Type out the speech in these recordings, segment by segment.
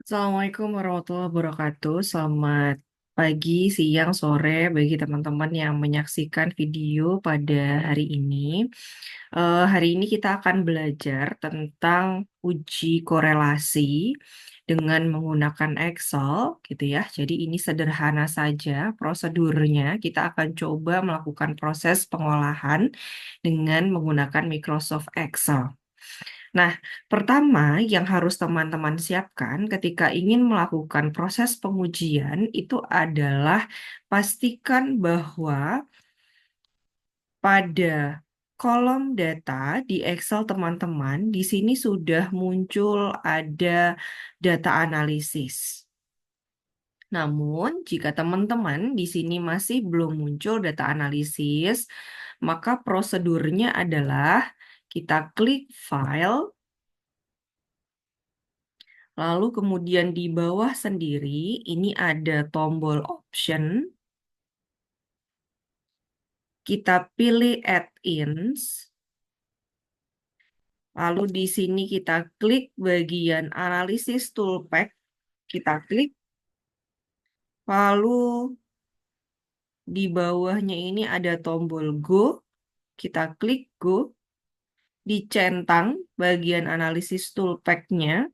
Assalamualaikum warahmatullahi wabarakatuh. Selamat pagi, siang, sore bagi teman-teman yang menyaksikan video pada hari ini. Hari ini kita akan belajar tentang uji korelasi dengan menggunakan Excel, gitu ya. Jadi ini sederhana saja prosedurnya. Kita akan coba melakukan proses pengolahan dengan menggunakan Microsoft Excel. Nah, pertama yang harus teman-teman siapkan ketika ingin melakukan proses pengujian itu adalah pastikan bahwa pada kolom data di Excel teman-teman di sini sudah muncul ada data analisis. Namun, jika teman-teman di sini masih belum muncul data analisis, maka prosedurnya adalah kita klik File. Lalu kemudian di bawah sendiri ini ada tombol option. Kita pilih add-ins. Lalu di sini kita klik bagian analisis toolpath. Kita klik. Lalu di bawahnya ini ada tombol go. Kita klik go. Dicentang bagian analisis toolpath-nya.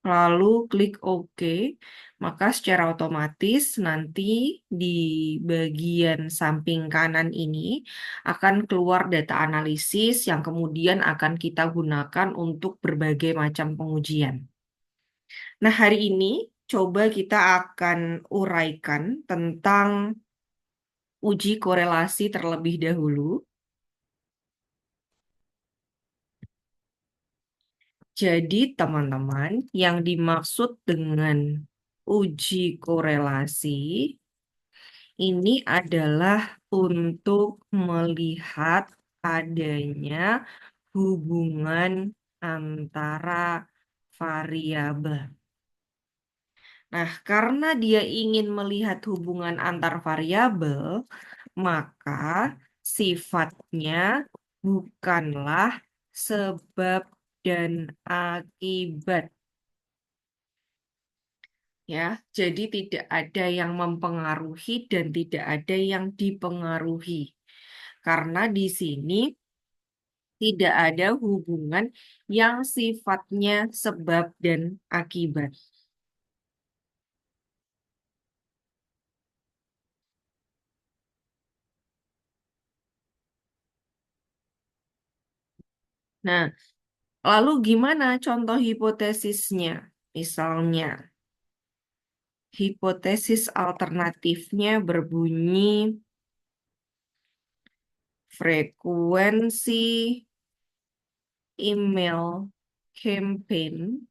Lalu klik OK, maka secara otomatis nanti di bagian samping kanan ini akan keluar data analisis yang kemudian akan kita gunakan untuk berbagai macam pengujian. Nah, hari ini coba kita akan uraikan tentang uji korelasi terlebih dahulu. Jadi, teman-teman, yang dimaksud dengan uji korelasi ini adalah untuk melihat adanya hubungan antara variabel. Nah, karena dia ingin melihat hubungan antar variabel, maka sifatnya bukanlah sebab dan akibat. Ya, jadi tidak ada yang mempengaruhi dan tidak ada yang dipengaruhi. Karena di sini tidak ada hubungan yang sifatnya sebab dan akibat. Nah, lalu gimana contoh hipotesisnya? Misalnya, hipotesis alternatifnya berbunyi frekuensi email campaign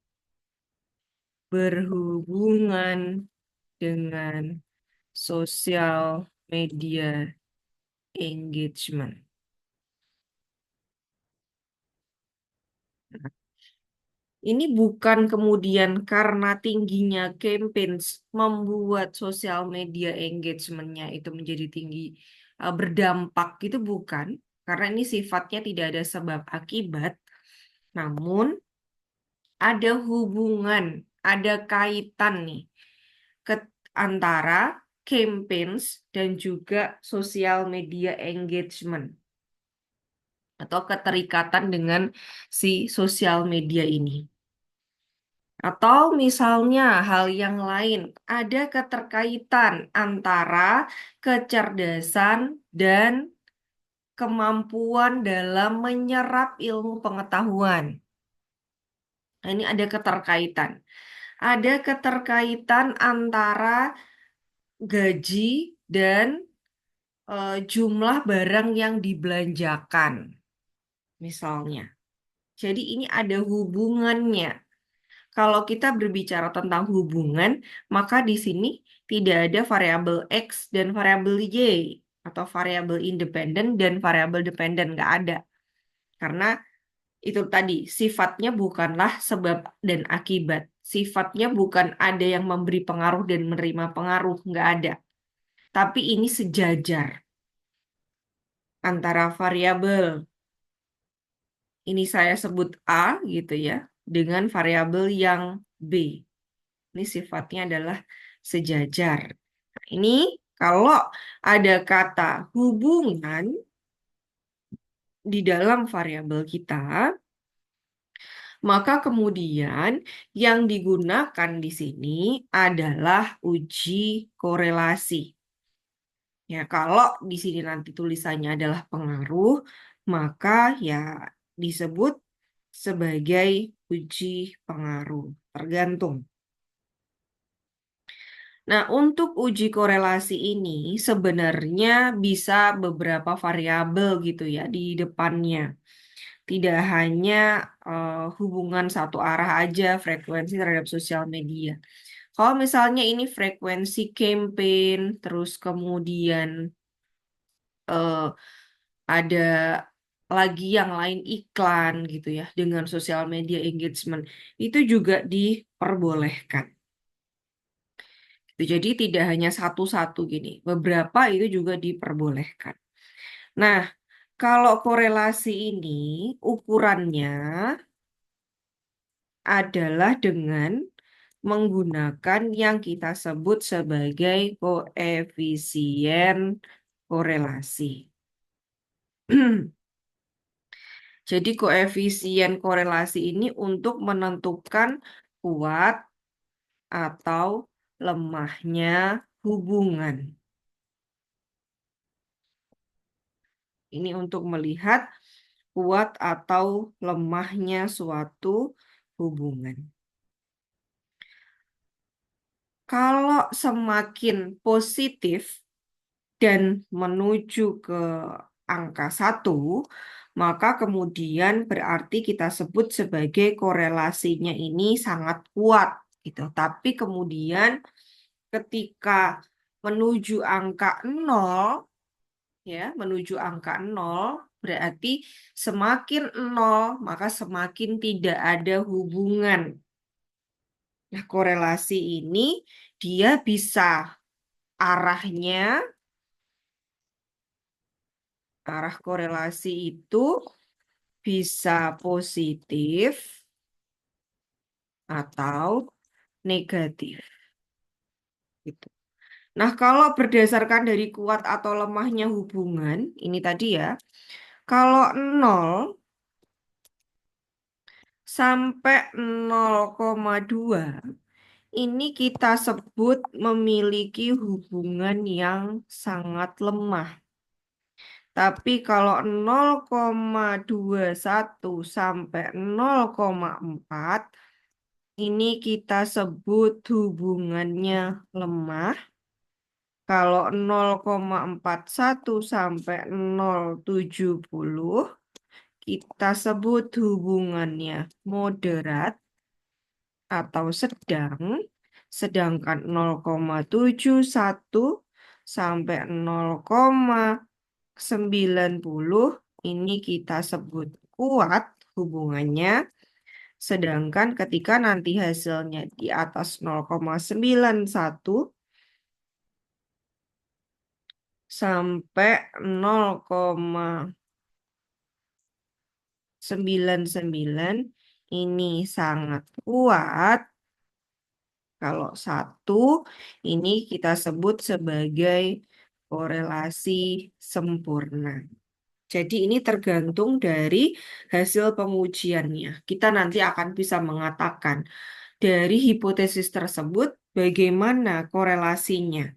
berhubungan dengan sosial media engagement. Ini bukan kemudian karena tingginya campaigns membuat sosial media engagementnya itu menjadi tinggi, berdampak, itu bukan. Karena ini sifatnya tidak ada sebab akibat, namun ada hubungan, ada kaitan nih ke antara campaigns dan juga sosial media engagement atau keterikatan dengan si sosial media ini. Atau misalnya hal yang lain, ada keterkaitan antara kecerdasan dan kemampuan dalam menyerap ilmu pengetahuan. Nah, ini ada keterkaitan. Ada keterkaitan antara gaji dan jumlah barang yang dibelanjakan, misalnya. Jadi ini ada hubungannya. Kalau kita berbicara tentang hubungan, maka di sini tidak ada variabel X dan variabel Y, atau variabel independen dan variabel dependen, nggak ada. Karena itu tadi, sifatnya bukanlah sebab dan akibat. Sifatnya bukan ada yang memberi pengaruh dan menerima pengaruh, nggak ada. Tapi ini sejajar antara variabel, ini saya sebut A gitu ya, dengan variabel yang B. Ini sifatnya adalah sejajar. Nah, ini kalau ada kata hubungan di dalam variabel kita, maka kemudian yang digunakan di sini adalah uji korelasi. Ya, kalau di sini nanti tulisannya adalah pengaruh, maka ya disebut sebagai uji pengaruh. Tergantung. Nah, untuk uji korelasi ini sebenarnya bisa beberapa variabel gitu ya di depannya. Tidak hanya hubungan satu arah aja frekuensi terhadap sosial media. Kalau misalnya ini frekuensi campaign, terus kemudian eh, ada lagi yang lain iklan gitu ya dengan sosial media engagement, itu juga diperbolehkan. Jadi tidak hanya satu-satu gini, beberapa itu juga diperbolehkan. Nah, kalau korelasi ini ukurannya adalah dengan menggunakan yang kita sebut sebagai koefisien korelasi. Jadi koefisien korelasi ini untuk menentukan kuat atau lemahnya hubungan. Ini untuk melihat kuat atau lemahnya suatu hubungan. Kalau semakin positif dan menuju ke angka 1, maka kemudian berarti kita sebut sebagai korelasinya ini sangat kuat gitu. Tapi kemudian ketika menuju angka 0, ya, menuju angka 0 berarti semakin 0 maka semakin tidak ada hubungan. Nah, korelasi ini dia bisa arahnya, arah korelasi itu bisa positif atau negatif. Gitu. Nah, kalau berdasarkan dari kuat atau lemahnya hubungan, ini tadi ya, kalau 0 sampai 0,2, ini kita sebut memiliki hubungan yang sangat lemah. Tapi kalau 0,21 sampai 0,4, ini kita sebut hubungannya lemah. Kalau 0,41 sampai 0,70, kita sebut hubungannya moderat atau sedang. Sedangkan 0,71 sampai 0,90 ini kita sebut kuat hubungannya. Sedangkan ketika nanti hasilnya di atas 0,91 sampai 0,99 ini sangat kuat. Kalau 1 ini kita sebut sebagai korelasi sempurna. Jadi ini tergantung dari hasil pengujiannya. Kita nanti akan bisa mengatakan dari hipotesis tersebut bagaimana korelasinya.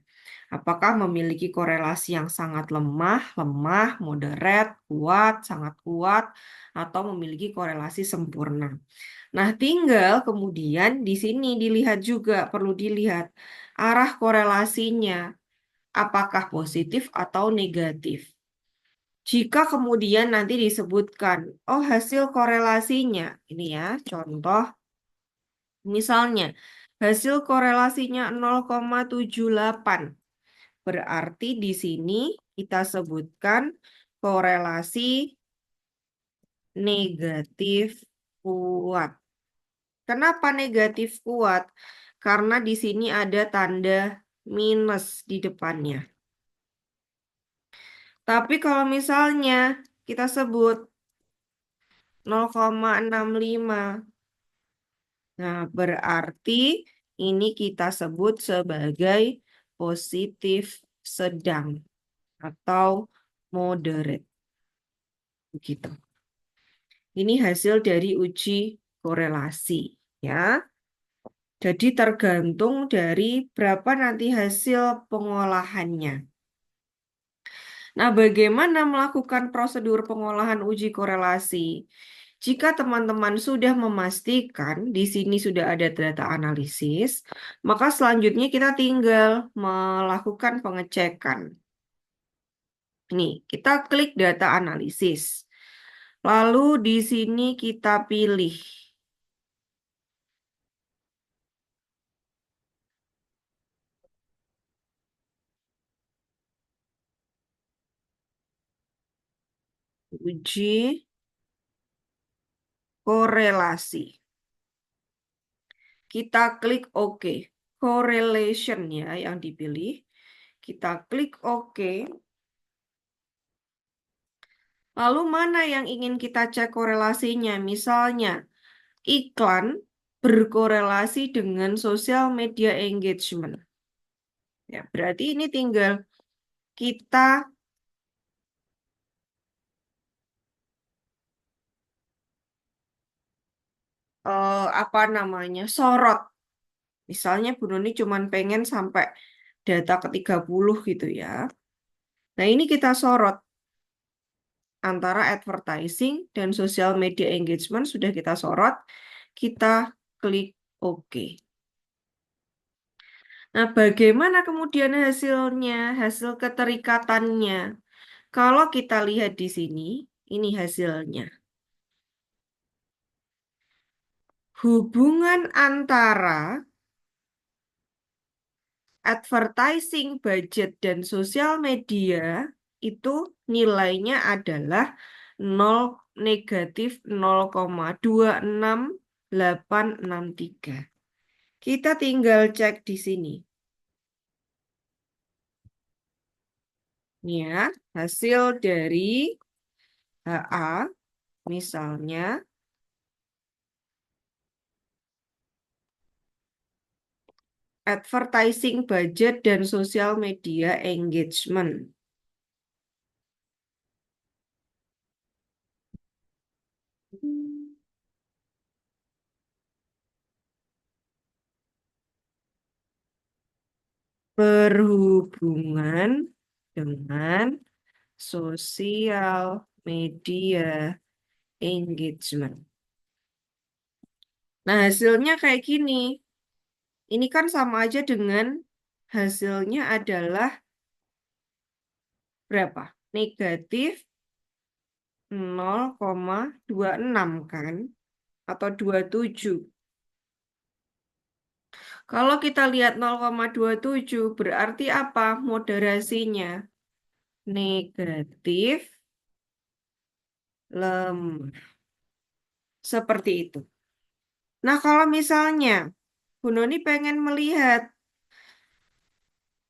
Apakah memiliki korelasi yang sangat lemah, lemah, moderat, kuat, sangat kuat, atau memiliki korelasi sempurna. Nah, tinggal kemudian di sini dilihat juga, perlu dilihat arah korelasinya, apakah positif atau negatif. Jika kemudian nanti disebutkan, oh hasil korelasinya, ini ya contoh, misalnya hasil korelasinya 0,78, berarti di sini kita sebutkan korelasi negatif kuat. Kenapa negatif kuat? Karena di sini ada tanda minus di depannya. Tapi kalau misalnya kita sebut 0,65, nah berarti ini kita sebut sebagai positif sedang atau moderate. Begitu. Ini hasil dari uji korelasi, ya. Jadi tergantung dari berapa nanti hasil pengolahannya. Nah, bagaimana melakukan prosedur pengolahan uji korelasi? Jika teman-teman sudah memastikan di sini sudah ada data analisis, maka selanjutnya kita tinggal melakukan pengecekan. Nih, kita klik data analisis. Lalu di sini kita pilih uji korelasi. Kita klik OK. Correlation ya yang dipilih. Kita klik OK. Lalu mana yang ingin kita cek korelasinya? Misalnya, iklan berkorelasi dengan social media engagement. Ya, berarti ini tinggal kita apa namanya? Sorot. Misalnya Bu Noni cuma pengen sampai data ke-30 gitu ya. Nah, ini kita sorot antara advertising dan social media engagement sudah kita sorot. Kita klik OK. Nah, bagaimana kemudian hasilnya, hasil keterikatannya? Kalau kita lihat di sini, ini hasilnya. Hubungan antara advertising budget dan sosial media itu nilainya adalah 0 negatif 0,26863. Kita tinggal cek di sini. Ini ya, hasil dari HA misalnya advertising budget dan social media engagement. Berhubungan dengan sosial media engagement. Nah, hasilnya kayak gini. Ini kan sama aja dengan hasilnya adalah berapa? Negatif 0,26 kan? Atau 27. Kalau kita lihat 0,27 berarti apa moderasinya? Negatif lemah. Seperti itu. Nah, kalau misalnya Bu Noni pengen melihat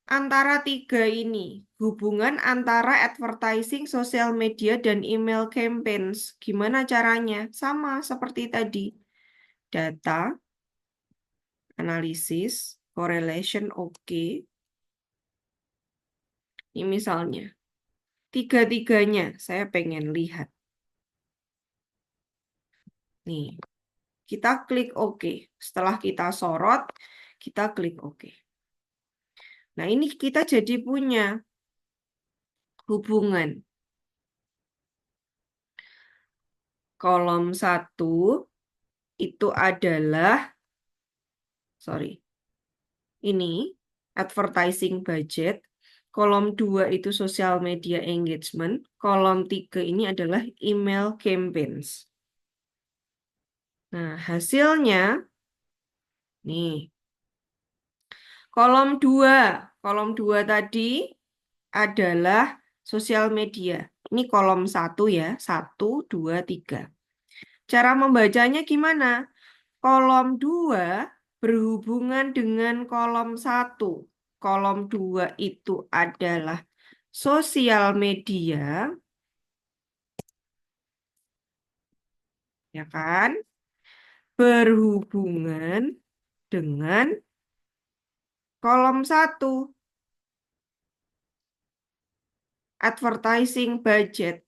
antara tiga ini, hubungan antara advertising, sosial media, dan email campaigns, gimana caranya? Sama seperti tadi. Data, analisis, correlation oke. Ini misalnya, tiga-tiganya saya pengen lihat. Nih, kita klik OK. Setelah kita sorot, kita klik OK. Nah, ini kita jadi punya hubungan. Kolom 1 itu adalah, sorry, ini advertising budget. Kolom 2 itu social media engagement. Kolom 3 ini adalah email campaigns. Nah, hasilnya, nih, kolom 2. Kolom 2 tadi adalah sosial media. Ini kolom 1 ya, 1, 2, 3. Cara membacanya gimana? Kolom 2 berhubungan dengan kolom 1. Kolom 2 itu adalah sosial media, ya kan? Berhubungan dengan Kolom 1, advertising budget.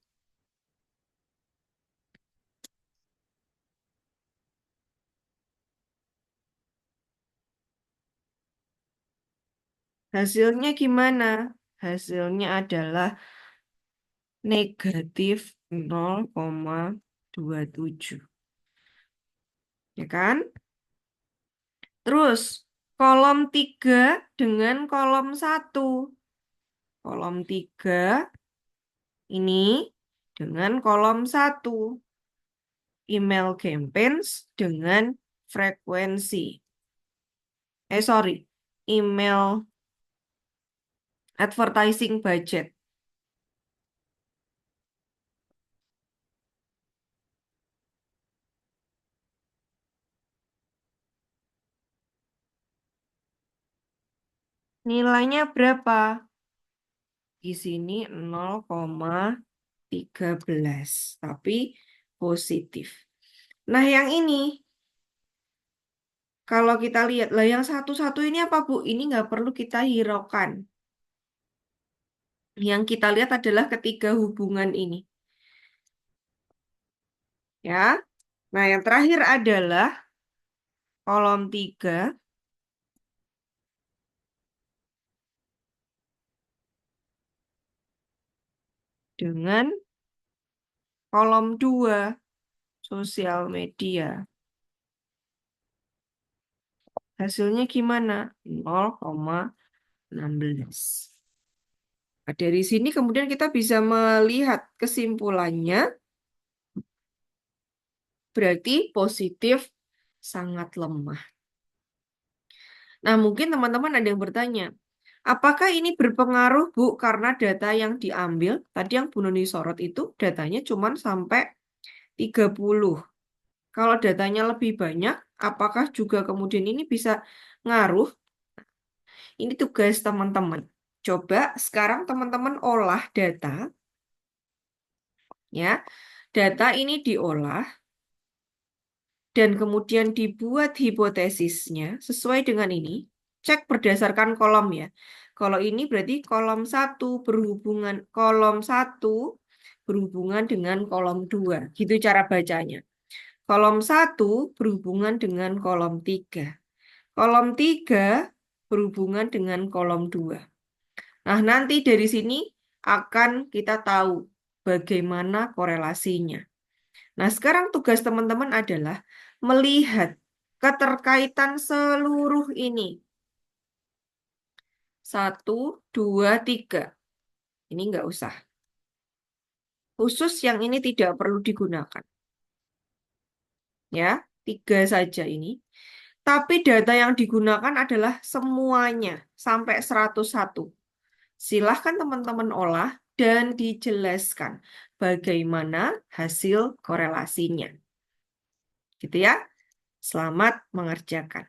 Hasilnya gimana? Hasilnya adalah negatif 0,27. Ya kan? Terus, kolom 3 dengan kolom 1. Kolom 3 ini dengan kolom 1. Email campaigns dengan frekuensi. Sorry. Email advertising budget. Nilainya berapa? Di sini 0,13, tapi positif. Nah, yang ini, kalau kita lihat, lah yang satu-satu ini apa, Bu? Ini nggak perlu kita hiraukan. Yang kita lihat adalah ketiga hubungan ini. Ya. Nah, yang terakhir adalah kolom 3 dengan kolom 2 sosial media. Hasilnya gimana? 0,16. Nah, dari sini kemudian kita bisa melihat kesimpulannya, berarti positif sangat lemah. Nah, mungkin teman-teman ada yang bertanya, apakah ini berpengaruh, Bu, karena data yang diambil, tadi yang Bu Nuni sorot itu datanya cuma sampai 30. Kalau datanya lebih banyak, apakah juga kemudian ini bisa ngaruh? Ini tugas teman-teman. Coba sekarang teman-teman olah data, ya. Data ini diolah dan kemudian dibuat hipotesisnya sesuai dengan ini. Cek berdasarkan kolom ya. Kalau ini berarti kolom satu berhubungan dengan kolom 2. Gitu cara bacanya. Kolom 1 berhubungan dengan kolom 3. Kolom 3 berhubungan dengan kolom 2. Nah, nanti dari sini akan kita tahu bagaimana korelasinya. Nah, sekarang tugas teman-teman adalah melihat keterkaitan seluruh ini. 1, 2, 3. Ini nggak usah. Khusus yang ini tidak perlu digunakan. Ya, 3 saja ini. Tapi data yang digunakan adalah semuanya sampai 101. Silahkan teman-teman olah dan dijelaskan bagaimana hasil korelasinya. Gitu ya. Selamat mengerjakan.